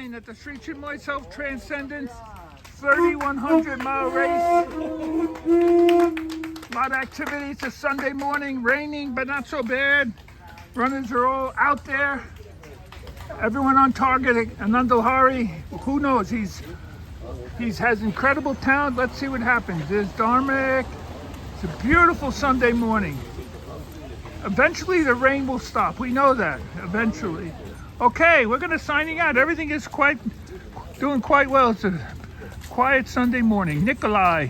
line at the Sri Chinmoy Self Transcendence 3,100-mile race. A lot of activity. It's a Sunday morning, raining, but not so bad. Runners are all out there. Everyone on target. Anandal Hari, who knows? He has incredible talent. Let's see what happens. There's Dharmic. It's a beautiful Sunday morning. Eventually the rain will stop. We know that. Eventually. Okay, we're gonna signing out. Everything is doing quite well. It's a quiet Sunday morning. Nikolai.